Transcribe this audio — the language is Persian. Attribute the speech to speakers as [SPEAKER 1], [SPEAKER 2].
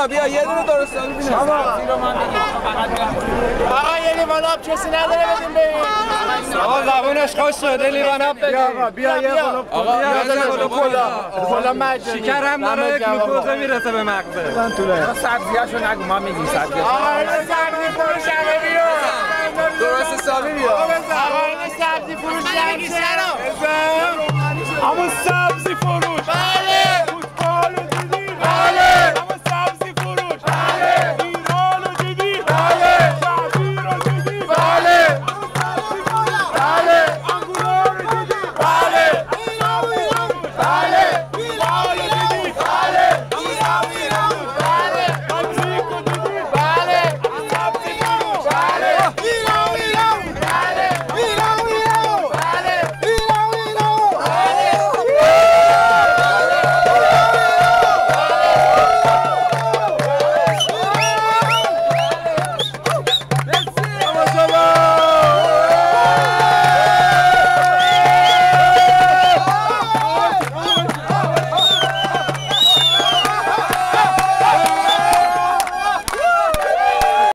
[SPEAKER 1] بیا یه دونه درست ببینیم.
[SPEAKER 2] آقا یه لیوان آب کسی نداره بدیم بریم.
[SPEAKER 1] آقا زبونش خوش شده لیوان آب بدیم.
[SPEAKER 2] بیا یه کلا مجانی.
[SPEAKER 1] شکر هم داره گلوکوز میرسه به مغزه.
[SPEAKER 3] من طوله. سبزیاشو نگو ما میگیم سبزی.
[SPEAKER 2] آقا این سبزی فروش همه بیا.
[SPEAKER 1] درست حسابی بیا.
[SPEAKER 2] آقا این سبزی فروش همه.
[SPEAKER 3] همون سبزی فروش.
[SPEAKER 2] بله.